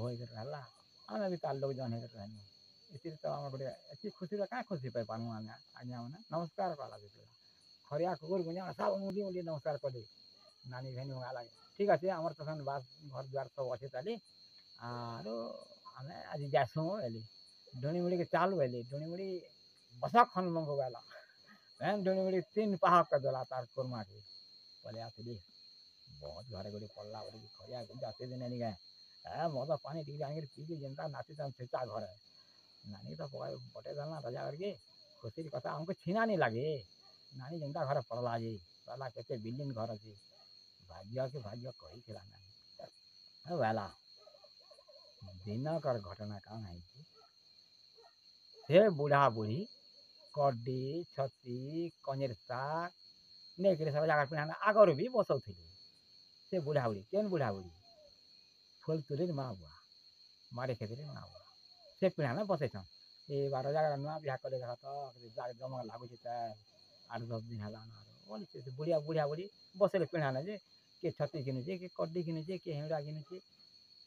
होकर रहला आमे भी तार लोग जन होकर रहनु इसी तो हम गोटे एति खुशी का खुशी पाई पानु आमे आज्ञा मैंने नमस्कार कला देला खरिया कुकुर गुंजा सब मुदी मुदी नमस्कार कले नानी भेनी होगा ठीक अच्छे आमर तो बास घर द्वार सब अच्छे ताली आरो आमे आज जासु एली डोनी मुड़ी के चालू एली डोनी मुड़ी बसा खन मंगो वाला एन डोनी मुड़ी 3 पहाड़ कर देला तार कोरमा के पले आथली बहुत घरे घरे पल्ला बड़ी खरिया गुंजा से दिन नहीं गए ए मद पानी टी आंगे पी के जनता नाची तन छेचा घर है नानी तो बटे दलना रजा करके खुशी की कथा हमको छीना नहीं लगे नानी जनता घर पड़ला जी पहला कहते बिल्डिंग घर अच्छी भाग्य कही थिला नानी वेला दिनकर घटना कौन है से बुढ़ा बुढ़ी कड्डी छती कंजेर साग नहीं कर सब जगह पिना आगर भी बसौ से बुढ़ा बुढ़ी केन बुढ़ा बुढ़ी फुल तुली माँ बुआ मारे खेती माँ बुआ से पिना बसै ये 12 जगह नुआ बिहा करे तो जमा लागू 8-10 दिन है बोली बुढ़िया बुढ़िया बुढ़ी बसले पिना जे के छती किनुचे के कड्डी किनुचे के हेड़ा किनुचे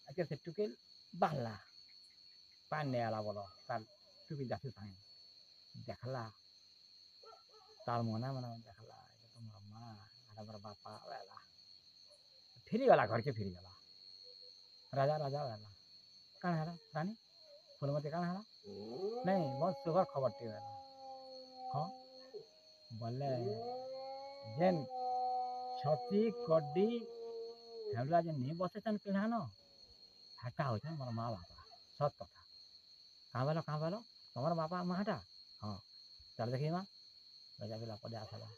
आके से टुकेल बाहला पानी आला बोलो तार टुकेल जासु थाई देखला तार मना मना देखला तो मामा आड़ा बापा वाला फिरी गला घर के फिरी गला राजा राजा वाला कहाँ है रानी फूलमती कहाँ है नहीं बहुत सुगर खबर टी वाला हाँ बोले जेन छती कड्डी हेडला जेन नहीं बसे चन पिढ़ानो हटा हो मोर माँ बापा सत कथा कहाँ बोलो तुम्हारा बापा माँ हटा हाँ चल देखिए माँ राजा बिला पदे आसला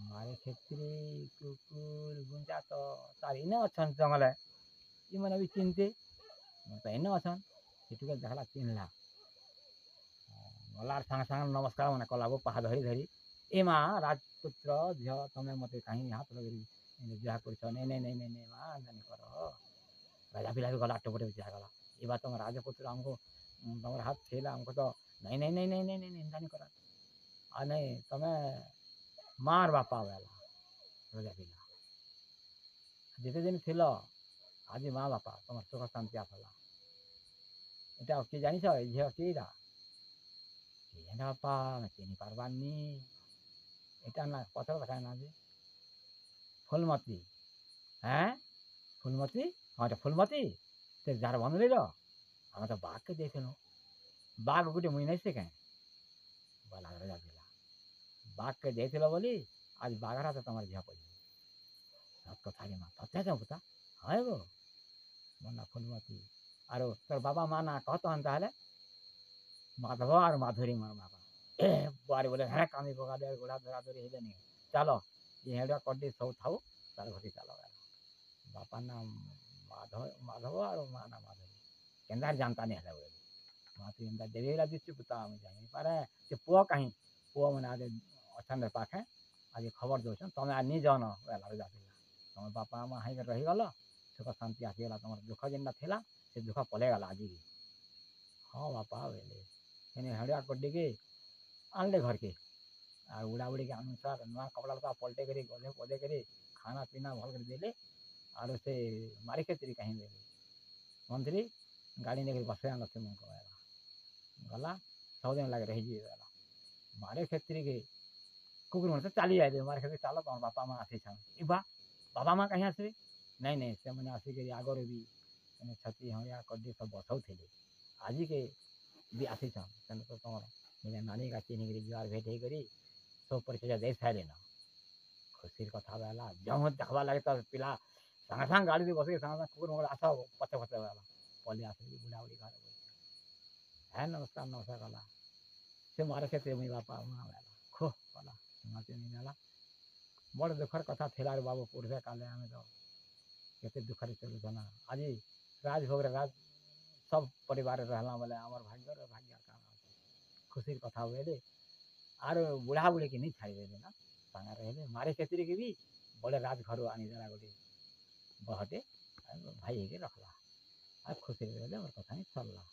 मारे क्षेत्री कुकुर गुंजा तो तार इने अच्छन जंगल है ये मैंने भी चिंते तो इने अच्छन सेठू देखला चिन्हला गलार सांग सांग नमस्कार मैंने कला पहा धरी धरी ए माँ राजपुत्र झी तुम्हें मत कहीं हाथ लगे जहा कर नहीं नहीं नहीं नहीं नहीं माँ नहीं कर राजा पिला भी गला टपटे गला ये बात तुम राजपुत्र हमको तुम्हारा हाथ खेला हमको तो नहीं नहीं नहीं नहीं नहीं नहीं निंदा नहीं करा आ नहीं तुम्हें मार बापा वाला राजा पिला जिते दिन थिल आज माँ बापा तुम सुख शांति आसला এটা কি জানিস ঝিও কিরা বাপা চিনি পারবানি এটা না কথা কথা না যে ফুলমতি হ্যাঁ ফুলমতি हाँ फूलमती तो जार बन ले हम तो बाघ के देखे नो बाघ गोटे मुई नहीं से कहें बोला राजा पिला बाघ के देख लो बोली आज बाघरा तो तुम्हारे झा पड़ी सब कथा माँ सत्या क्या बता हाँ वो मना फूलमती और तोर बाबा माँ ना कहते हैं ताहले माधव और माधुरी मार बाबा बारी बोले है कामी पका दे गोड़ा धरा धरी हिले नहीं चलो ये हेड़ा कड्डी सब थाऊ तार घटी चलो बापा ना माधव और माँ ना माधुरी केंदार जानता नहीं है बोले माँ तो केंदार देवेला दिच्छी पुता हम जानी पारे से पुआ कहीं पुआ मने आज अछन रे पाखे आज खबर दोछन तमे आज नहीं जानो वेला रे जातिला तमे बापा माँ हाई रही गलो सुख शांति आसीगला तुम दुख जेनटा थिला से दुख पले गला आज हाँ बापा बोले एने हेड़ा कड्डी के आनले घर के और उड़ा उड़ी के अनुसार नुआ कपड़ा लता पलटे करी गले पदे करी खाना पीना भल कर देले और से मारी खेती कहीं देले मंत्री गाड़ी लेकर बसे आनते मन को गला 100 दिन लगे रही जी गला मारे खेती के कुकुर मन से चली आए मारे खेती चलो तुम बापा माँ आसी छन बा बाबा माँ कहीं आसबे नहीं नहीं से मैंने आसिक आगर भी छती हाँ कड्डी सब बसौ थे आज के भी आसी छन तो तुम निजा नानी का चिन्ह करी जुआर भेट करी सब परिचय दे सारे न खुशी कथा वाला जहाँ देखवा लगे तो पिला संग संग गाड़ी बस के संग कुकुर मगर आस पचे पचे वाला पले आस बुढ़ा बुढ़ी घर है नमस्कार नमस्कार कला से मारे क्षेत्र मुई बापा माँ वाला खो कला नहीं नाला बड़ दुखर कथा थिला रे बाबू पुरसे काले आमे तो केते दुखर चलु ना आज राजभोग राज सब परिवार रहला बोले आमर भाग्य का खुशी कथा हुए आर बुढ़ा बुढ़ी के नहीं छाड़ी देले ना संगा रहे मारे क्षेत्र के भी बड़े राज घर आनी देला गोटे बहटे भाई के रखला आ खुशी रहे मोर कथा नहीं चलला।